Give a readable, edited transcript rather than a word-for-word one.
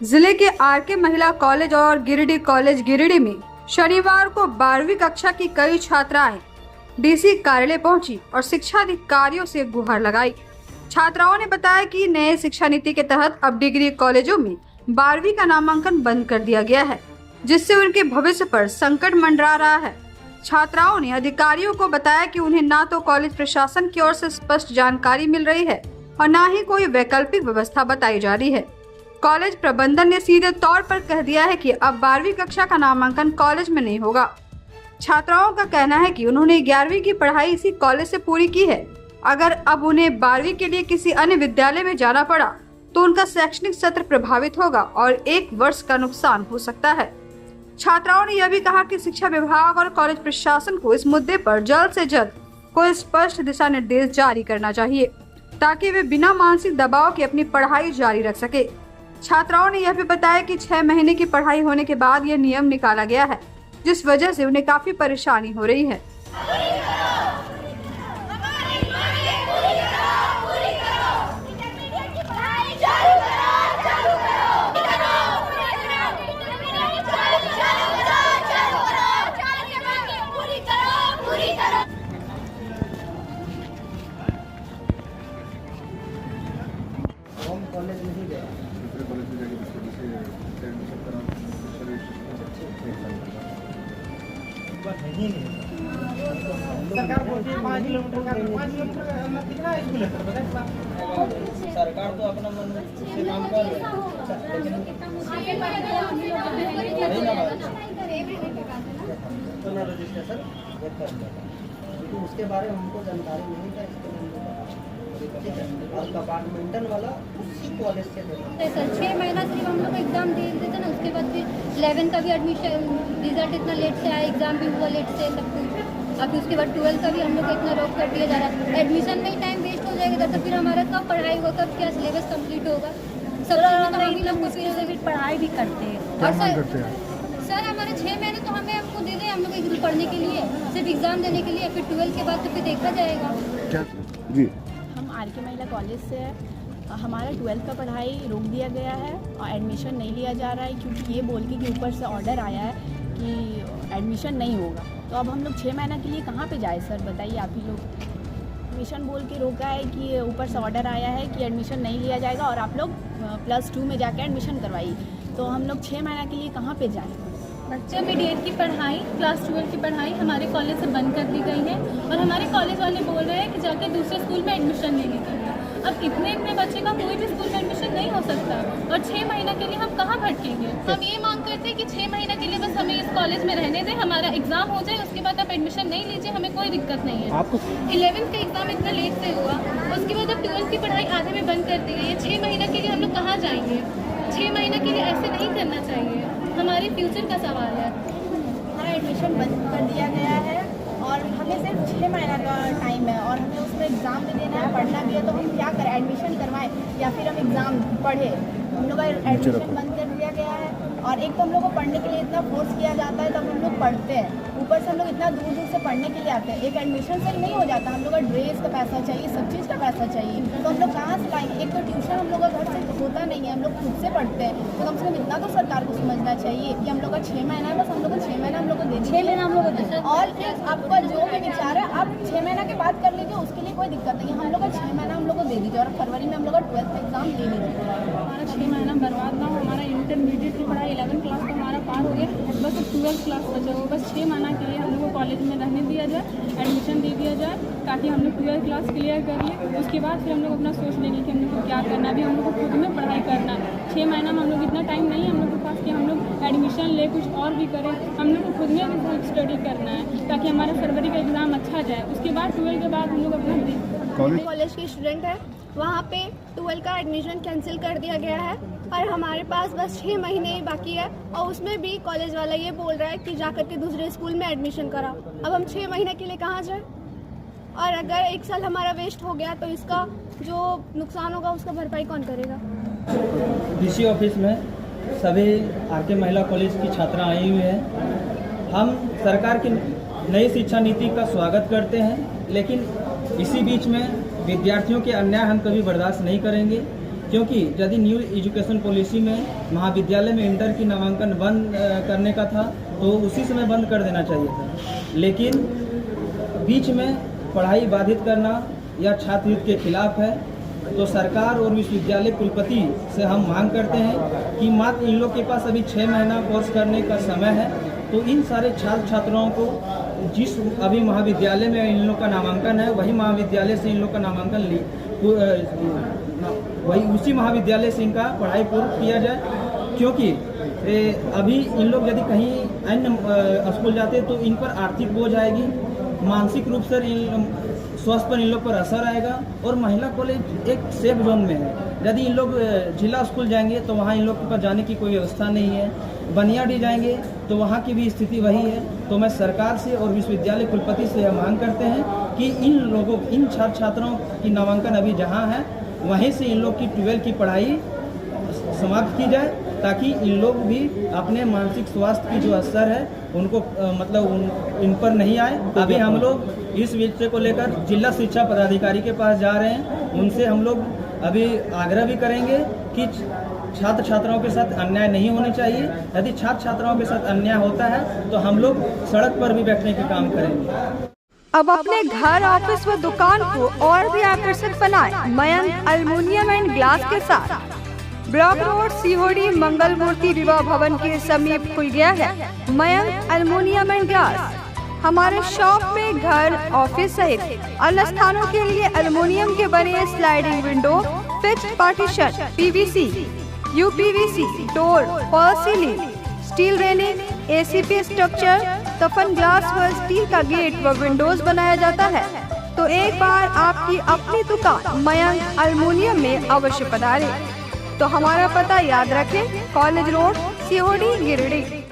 जिले के आरके महिला कॉलेज और गिरिडीह कॉलेज गिरिडीह में शनिवार को 12वीं कक्षा की कई छात्राएं डीसी कार्यालय पहुंची और शिक्षा अधिकारियों से गुहार लगाई। छात्राओं ने बताया कि नए शिक्षा नीति के तहत अब डिग्री कॉलेजों में 12वीं का नामांकन बंद कर दिया गया है, जिससे उनके भविष्य पर संकट मंडरा रहा है। छात्राओं ने अधिकारियों को बताया कि उन्हें ना तो कॉलेज प्रशासन की ओर से स्पष्ट जानकारी मिल रही है और न ही कोई वैकल्पिक व्यवस्था बताई जा रही है। कॉलेज प्रबंधन ने सीधे तौर पर कह दिया है कि अब 12वीं कक्षा का नामांकन कॉलेज में नहीं होगा। छात्राओं का कहना है कि उन्होंने 11वीं की पढ़ाई इसी कॉलेज से पूरी की है। अगर अब उन्हें 12वीं के लिए किसी अन्य विद्यालय में जाना पड़ा तो उनका शैक्षणिक सत्र प्रभावित होगा और 1 वर्ष का नुकसान हो सकता है। छात्राओं ने यह भी कहा कि शिक्षा विभाग और कॉलेज प्रशासन को इस मुद्दे पर जल्द से जल्द कोई स्पष्ट दिशा निर्देश जारी करना चाहिए, ताकि वे बिना मानसिक दबाव के अपनी पढ़ाई जारी रख सके। छात्राओं ने यह भी बताया कि 6 महीने की पढ़ाई होने के बाद यह नियम निकाला गया है, जिस वजह से उन्हें काफी परेशानी हो रही है। कॉलेज में ही गया दूसरे कॉलेज में जाके दूसरे से एडमिशन करा बस नहीं सरकार बोलती है 5 किलोमीटर का 5 किलोमीटर का कितना स्कूल है सर बताइए। सरकार तो अपना मन से काम कर रही है, लेकिन तो ना रजिस्ट्रेशन क्योंकि उसके बारे में हमको जानकारी नहीं था। इसके और कंपार्टमेंटल वाला उसी कॉलेज से सर 6 महीना सिर्फ हम लोग एग्जाम दे देते ना, उसके बाद फिर 11 का भी एडमिशन रिजल्ट इतना लेट से आया, एग्जाम भी हुआ लेट से सब कुछ। अब उसके बाद 12 का भी हम लोग इतना रोक कर दिया जा रहा है। एडमिशन में ही टाइम वेस्ट हो जाएगा, तो फिर हमारा कब पढ़ाई होगा, कब क्या सिलेबस कंप्लीट होगा। सब हम पढ़ाई भी करते हैं और सर हमारे 6 महीने तो हमको दे दें हम लोग पढ़ने के लिए, सिर्फ एग्जाम देने के लिए। फिर 12 के बाद तो फिर देखा जाएगा। जी हम आरके महिला कॉलेज से है। हमारा 12th का पढ़ाई रोक दिया गया है और एडमिशन नहीं लिया जा रहा है, क्योंकि ये बोल के कि ऊपर से ऑर्डर आया है कि एडमिशन नहीं होगा। तो अब हम लोग 6 महीना के लिए कहाँ पे जाए सर, बताइए आप ही लोग। एडमिशन बोल के रोका है कि ऊपर से ऑर्डर आया है कि एडमिशन नहीं लिया जाएगा और आप लोग +2 में जाके एडमिशन करवाइए। तो हम लोग 6 महीना के लिए कहाँ पर जाएँ। इंटरमीडिएट की पढ़ाई क्लास 12 की पढ़ाई हमारे कॉलेज से बंद कर दी गई है और हमारे कॉलेज वाले बोल रहे हैं कि जाके दूसरे स्कूल में एडमिशन ले लीजिए। अब इतने बच्चे का कोई भी स्कूल में एडमिशन नहीं हो सकता और 6 महीना के लिए हम कहाँ भटकेंगे। हम ये मांग करते हैं कि 6 महीना के लिए बस हमें इस कॉलेज में रहने दें, हमारा एग्जाम हो जाए, उसके बाद आप एडमिशन नहीं लीजिए, हमें कोई दिक्कत नहीं है। 11th का एग्जाम इतना लेट से हुआ, उसके बाद अब 12th की पढ़ाई आधे में बंद कर दी गई है। 6 महीना के लिए हम लोग कहाँ जाएंगे। 6 महीना के लिए ऐसे नहीं करना चाहिए, हमारे फ्यूचर का सवाल है। एडमिशन बंद कर दिया गया है और हमें सिर्फ 6 महीना का टाइम है और हमें उसमें एग्ज़ाम भी देना है, पढ़ना भी है। तो हम क्या करें, एडमिशन करवाएं या फिर हम एग्ज़ाम पढ़े। हम लोग का एडमिशन बंद कर दिया गया है और एक तो हम लोग को पढ़ने के लिए इतना फोर्स किया जाता है, तब हम लोग पढ़ते हैं। ऊपर से हम लोग इतना दूर दूर से पढ़ने के लिए आते हैं, एक एडमिशन से नहीं हो जाता। हम लोग का ड्रेस का पैसा चाहिए, सब चीज़ का पैसा चाहिए, तो हम लोग कहाँ से लाएंगे। एक तो ट्यूशन हम लोग का घर से होता नहीं है, हम लोग खुद से पढ़ते हैं। तो कम से कम इतना तो सरकार को समझना चाहिए कि हम लोग का 6 महीना है, बस हम लोग को 6 महीना हम लोग को दे 6 महीना हम लोग को। और आपका जो भी विचार है आप 6 महीना के बाद कर लीजिए, उसके लिए कोई दिक्कत नहीं है। हम लोग का 6 महीना हम लोग को दे दीजिए और फरवरी में हम लोग का 12th का एग्जाम ले लीजिए। हमारा 6 महीना बर्बाद ना हो। हमारा इंटरमीडिएट की पढ़ाई 11 क्लास तो हमारा पार हो गया, बस 12th क्लास बचा हो। बस 6 महीना के लिए हम लोग को कॉलेज में रहने दिया जाए, एडमिशन दे दिया जाए, ताकि हम लोग 12th क्लास क्लियर कर लें। उसके बाद फिर हम लोग अपना सोच लेंगे कि हम लोग को क्या करना है। अभी हम लोग को खुद में पढ़ाई करना है। 6 महीना में हम लोग इतना टाइम नहीं है हम लोग के पास कि हम लोग एडमिशन ले कुछ और भी करें। हम लोग को खुद में भी खुद स्टडी करना है, ताकि हमारा फरवरी का एग्ज़ाम अच्छा जाए। उसके बाद 12 के बाद हम लोग अपना कॉलेज के स्टूडेंट है, वहाँ पे 12 का एडमिशन कैंसिल कर दिया गया है और हमारे पास बस 6 महीने ही बाकी है और उसमें भी कॉलेज वाला ये बोल रहा है कि जाकर के दूसरे स्कूल में एडमिशन कराओ। अब हम 6 महीने के लिए कहाँ जाए, और अगर 1 साल हमारा वेस्ट हो गया तो इसका जो नुकसान होगा उसका भरपाई कौन करेगा। डीसी ऑफिस में सभी आरके महिला कॉलेज की छात्रा आई हुई हैं। हम सरकार की नई शिक्षा नीति का स्वागत करते हैं, लेकिन इसी बीच में विद्यार्थियों के अन्याय हम कभी बर्दाश्त नहीं करेंगे। क्योंकि यदि न्यू एजुकेशन पॉलिसी में महाविद्यालय में इंटर की नामांकन बंद करने का था तो उसी समय बंद कर देना चाहिए था, लेकिन बीच में पढ़ाई बाधित करना या छात्र हित के खिलाफ है। तो सरकार और विश्वविद्यालय कुलपति से हम मांग करते हैं कि मात्र इन लोग के पास अभी 6 महीना कोर्स करने का समय है, तो इन सारे छात्र छात्राओं को जिस अभी महाविद्यालय में इन लोग का नामांकन है वही महाविद्यालय से इन लोग का नामांकन वही उसी महाविद्यालय से इनका पढ़ाई पूर्ण किया जाए, क्योंकि अभी इन लोग यदि कहीं अन्य स्कूल जाते तो इन पर आर्थिक बोझ आएगी, मानसिक रूप से स्वास्थ्य पर इन लोग पर असर आएगा। और महिला कॉलेज एक सेफ जोन में है, यदि इन लोग जिला स्कूल जाएंगे तो वहाँ इन लोग के पास जाने की कोई व्यवस्था नहीं है, बनियाडी जाएंगे तो वहाँ की भी स्थिति वही है। तो मैं सरकार से और विश्वविद्यालय कुलपति से यह मांग करते हैं कि इन छात्र छात्राओं की नामांकन अभी जहाँ है वहीं से इन लोग की 12 की पढ़ाई समाप्त की जाए, ताकि इन लोग भी अपने मानसिक स्वास्थ्य की जो असर है उनको इन पर नहीं आए। अभी हम लोग इस विषय को लेकर जिला शिक्षा पदाधिकारी के पास जा रहे हैं, उनसे हम लोग अभी आग्रह भी करेंगे कि छात्र छात्राओं के साथ अन्याय नहीं होने चाहिए। यदि छात्र छात्राओं के साथ अन्याय होता है तो हम लोग सड़क पर भी बैठने का काम करेंगे। अब अपने घर, ऑफिस व दुकान को और भी आकर्षक बनाएं मयंक एल्युमिनियम एंड ग्लास के साथ। ब्लॉक रोड सीहोड़ी मंगल मूर्ति विवाह भवन के समीप खुल गया है मयंक एल्युमिनियम एंड ग्लास। हमारे शॉप में घर, ऑफिस सहित अन्य स्थानों के लिए एल्युमिनियम के बने sliding window, fixed partition, PVC, UPVC door, fall ceiling, steel railing, ACP structure, तफन ग्लास व स्टील का गेट व विंडोज बनाया जाता है। तो एक बार आपकी अपनी दुकान मयंक एल्युमिनियम में अवश्य पधारें। तो हमारा पता याद रखें, कॉलेज रोड, सीहोड़ी, गिरिडीह।